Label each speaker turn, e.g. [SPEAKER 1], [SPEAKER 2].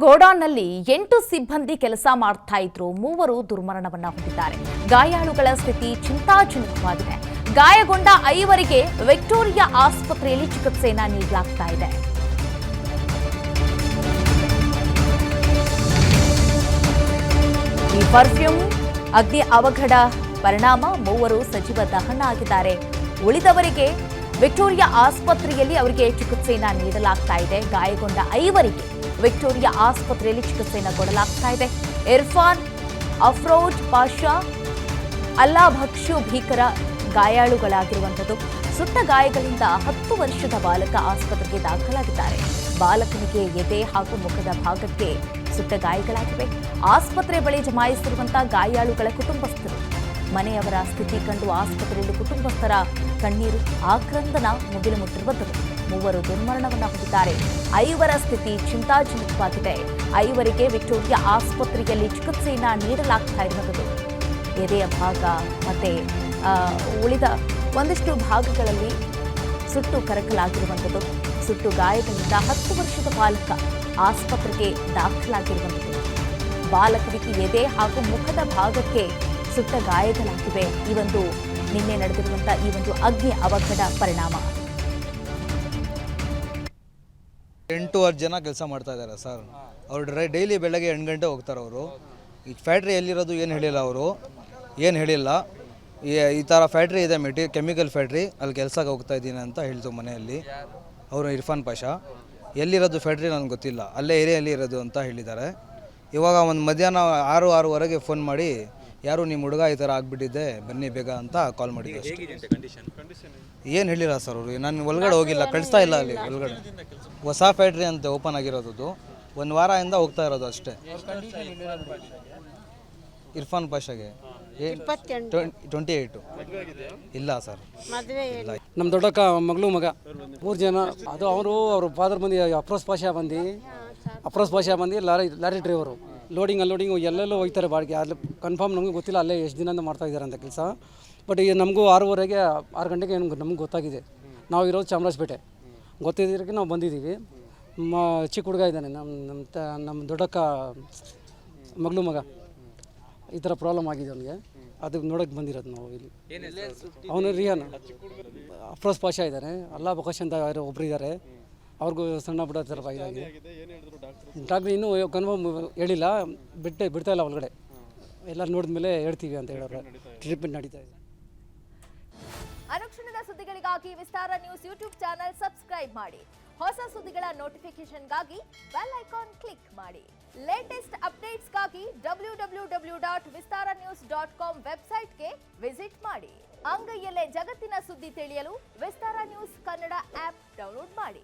[SPEAKER 1] ಗೋಡಾನ್ನಲ್ಲಿ 8 ಸಿಬ್ಬಂದಿ ಕೆಲಸ ಮಾಡ್ತಾ ಇದ್ರು. ಮೂವರು ದುರ್ಮರಣವನ್ನ ಹೊಂದಿದ್ದಾರೆ. ಗಾಯಾಳುಗಳ ಸ್ಥಿತಿ ಚಿಂತಾಜನಕವಾಗಿದೆ. ಗಾಯಗೊಂಡ 5 ವಿಕ್ಟೋರಿಯಾ ಆಸ್ಪತ್ರೆಯಲ್ಲಿ ಚಿಕಿತ್ಸೆಯನ್ನ ನೀಡಲಾಗ್ತಾ ಇದೆ. ಈ ಪರ್ಫ್ಯೂಮ್ ಅಗ್ನಿ ಅವಘಡ ಪರಿಣಾಮ ಮೂವರು ಸಜೀವ ದಹನ ಆಗಿದ್ದಾರೆ. ಉಳಿದವರಿಗೆ ವಿಕ್ಟೋರಿಯಾ ಆಸ್ಪತ್ರೆಯಲ್ಲಿ ಅವರಿಗೆ ಚಿಕಿತ್ಸೆಯನ್ನ ನೀಡಲಾಗ್ತಾ ಇದೆ. ಗಾಯಗೊಂಡ 5 ವಿಕ್ಟೋರಿಯಾ ಆಸ್ಪತ್ರೆಯಲ್ಲಿ ಚಿಕಿತ್ಸೆಯನ್ನು ಕೊಡಲಾಗ್ತಾ ಇದೆ. ಇರ್ಫಾನ್, ಅಫ್ರೋಜ್ ಪಾಷಾ, ಅಲ್ಲಾ ಭಕ್ಷು ಭೀಕರ ಗಾಯಾಳುಗಳಾಗಿರುವಂಥದ್ದು. ಸುಟ್ಟ ಗಾಯಗಳಿಂದ 10 ವರ್ಷದ ಬಾಲಕ ಆಸ್ಪತ್ರೆಗೆ ದಾಖಲಾಗಿದ್ದಾರೆ. ಬಾಲಕನಿಗೆ ಎದೆ ಹಾಗೂ ಮುಖದ ಭಾಗಕ್ಕೆ ಸುಟ್ಟ ಗಾಯಗಳಾಗಿವೆ. ಆಸ್ಪತ್ರೆ ಬಳಿ ಜಮಾಯಿಸಿರುವಂತಹ ಗಾಯಾಳುಗಳ ಕುಟುಂಬಸ್ಥರು ಮನೆಯವರ ಸ್ಥಿತಿ ಕಂಡು ಆಸ್ಪತ್ರೆಯಲ್ಲಿ ಕುಟುಂಬಸ್ಥರ ಕಣ್ಣೀರು ಆಕ್ರಂದನ ಮುಗಿಲು ಮುಟ್ಟಿರುವಂಥದ್ದು. ಮೂವರು ದುರ್ಮರಣವನ್ನು ಹೊಂದಿದ್ದಾರೆ. 5 ಸ್ಥಿತಿ ಚಿಂತಾಜನಕವಾಗಿದೆ. 5 ವಿಕ್ಟೋರಿಯಾ ಆಸ್ಪತ್ರೆಯಲ್ಲಿ ಚಿಕಿತ್ಸೆಯನ್ನ ನೀಡಲಾಗ್ತಾ ಇರುವಂಥದ್ದು. ಎದೆಯ ಭಾಗ ಮತ್ತೆ ಉಳಿದ ಒಂದಿಷ್ಟು ಭಾಗಗಳಲ್ಲಿ ಸುಟ್ಟು ಕರಕಲಾಗಿರುವಂಥದ್ದು. ಸುಟ್ಟು ಗಾಯಗಳಿಂದ 10 ವರ್ಷದ ಬಾಲಕ ಆಸ್ಪತ್ರೆಗೆ ದಾಖಲಾಗಿರುವಂಥದ್ದು. ಬಾಲಕನಿಗೆ ಎದೆ ಹಾಗೂ ಮುಖದ ಭಾಗಕ್ಕೆ ಸುಟ್ಟ ಗಾಯಗಳಾಗಿವೆ. ನಿನ್ನೆ ನಡೆದಿರುವಂತಹ ಈ ಒಂದು ಅಗ್ನಿ ಅವಘಡ ಪರಿಣಾಮ.
[SPEAKER 2] 8 ಜನ ಕೆಲಸ ಮಾಡ್ತಾ ಇದ್ದಾರೆ ಸರ್. ಅವರು ಡೈಲಿ ಬೆಳಗ್ಗೆ 8 ಗಂಟೆ ಹೋಗ್ತಾರೆ. ಅವರು ಈ ಫ್ಯಾಕ್ಟ್ರಿ ಎಲ್ಲಿರೋದು ಏನು ಹೇಳಿಲ್ಲ. ಈ ಥರ ಫ್ಯಾಕ್ಟ್ರಿ ಇದೆ, ಕೆಮಿಕಲ್ ಫ್ಯಾಕ್ಟ್ರಿ, ಅಲ್ಲಿ ಕೆಲಸಕ್ಕೆ ಹೋಗ್ತಾ ಇದ್ದೀನಿ ಅಂತ ಹೇಳ್ತು ಮನೆಯಲ್ಲಿ. ಅವರು ಇರ್ಫಾನ್ ಪಾಷಾ ಎಲ್ಲಿರೋದು ಫ್ಯಾಕ್ಟ್ರಿ ನನಗೆ ಗೊತ್ತಿಲ್ಲ, ಅಲ್ಲೇ ಏರಿಯಲ್ಲಿ ಇರೋದು ಅಂತ ಹೇಳಿದ್ದಾರೆ. ಇವಾಗ ಒಂದು ಮಧ್ಯಾಹ್ನ 6-6:15 ಫೋನ್ ಮಾಡಿ, ಯಾರು ನಿಮ್ಮ ಹುಡುಗ ಈ ಥರ ಆಗಿಬಿಟ್ಟಿದ್ದೆ ಬನ್ನಿ ಬೇಗ ಅಂತ ಕಾಲ್ ಮಾಡಿದ್ದೆ. ಏನು ಹೇಳಿಲ್ಲ ಸರ್ ಅವರು. ನಾನು ಒಳಗಡೆ ಹೋಗಿಲ್ಲ, ಕಳಿಸ್ತಾ ಇಲ್ಲ ಅಲ್ಲಿ ಒಳಗಡೆ. ಹೊಸ ಫ್ಯಾಕ್ಟ್ರಿ ಅಂತ ಓಪನ್ ಆಗಿರೋದು, 1 ವಾರದಿಂದ ಹೋಗ್ತಾ ಇರೋದು ಅಷ್ಟೇ. ಇರ್ಫಾನ್ ಪಾಷಾಗೆ 28 ಇಲ್ಲ ಸರ್.
[SPEAKER 3] ನಮ್ಮ ದೊಡ್ಡಕ್ಕ ಮಗಳು ಮಗ 3 ಜನ. ಅದು ಅವ್ರ ಫಾದರ್ ಬಂದು ಅಫ್ರೋಜ್ ಪಾಷಾ ಬಂದು ಲಾರಿ ಡ್ರೈವರು. ಲೋಡಿಂಗ್ ಅನ್ಲೋಡಿಂಗ್ ಎಲ್ಲೆಲ್ಲೋ ಹೋಗ್ತಾರೆ ಬಾಡಿಗೆ. ಅಲ್ಲಿ ಕನ್ಫರ್ಮ್ ನಮಗೆ ಗೊತ್ತಿಲ್ಲ ಅಲ್ಲೇ ಎಷ್ಟು ದಿನದಿಂದ ಮಾಡ್ತಾ ಇದ್ದಾರೆ ಅಂತ ಕೆಲಸ. ಬಟ್ ಈಗ ನಮಗೂ 6 ಗಂಟೆಗೆ ನಮ್ಗೆ ಗೊತ್ತಾಗಿದೆ. ನಾವು ಇರೋದು ಚಾಮರಾಜಪೇಟೆ. ಗೊತ್ತಿದ್ದಕ್ಕೆ ನಾವು ಬಂದಿದ್ದೀವಿ. ಚಿಕ್ಕ ಹುಡುಗ ಇದ್ದಾನೆ, ನಮ್ಮ ದೊಡ್ಡಕ್ಕ ಮಗಳು ಮಗ. ಈ ಥರ ಪ್ರಾಬ್ಲಮ್ ಆಗಿದೆ ಅವನಿಗೆ, ಅದಕ್ಕೆ ನೋಡೋಕ್ಕೆ ಬಂದಿರೋದು ನಾವು ಇಲ್ಲಿ. ಅವನು ರಿಯಾನ್, ಅಫ್ರೋಜ್ ಪಾಷಾ ಇದ್ದಾರೆ, ಅಲ್ಲಾ ಬಕಾಶ್ ಅಂತ ಒಬ್ಬರು ಇದ್ದಾರೆ. ಅವ್ರಿಗೂ ಸಣ್ಣ ಪುಟ್ಟ ಥರ ಇದಾಗಿದೆ. ಡಾಕ್ಟ್ರ್ ಇನ್ನೂ ಕನ್ಫರ್ಮ್ ಹೇಳಿಲ್ಲ, ಬಿಡ್ತಾ ಇಲ್ಲ ಒಳಗಡೆ. ಎಲ್ಲ ನೋಡಿದ ಮೇಲೆ ಹೇಳ್ತೀವಿ ಅಂತ ಹೇಳೋರು. ಟ್ರೀಟ್ಮೆಂಟ್ ನಡೀತಾ ಇದೆ.
[SPEAKER 1] ಅನುಕ್ಷಣದ ಸುದ್ದಿಗಳಿಗಾಗಿ ವಿಸ್ತಾರ ನ್ಯೂಸ್ ಯೂಟ್ಯೂಬ್ ಚಾನೆಲ್ ಸಬ್ಸ್ಕ್ರೈಬ್ ಮಾಡಿ. ಹೊಸ ಸುದ್ದಿಗಳ ನೋಟಿಫಿಕೇಶನ್ಗಾಗಿ ಬೆಲ್ ಐಕಾನ್ ಕ್ಲಿಕ್ ಮಾಡಿ. ಲೇಟೆಸ್ಟ್ ಅಪ್ಡೇಟ್ಸ್ಗಾಗಿ www.vistaranews.com ವೆಬ್ಸೈಟ್ಗೆ ವಿಸಿಟ್ ಮಾಡಿ. ಅಂಗೈಯಲ್ಲೇ ಜಗತ್ತಿನ ಸುದ್ದಿ ತಿಳಿಯಲು ವಿಸ್ತಾರ ನ್ಯೂಸ್ ಕನ್ನಡ ಆಪ್ ಡೌನ್ಲೋಡ್ ಮಾಡಿ.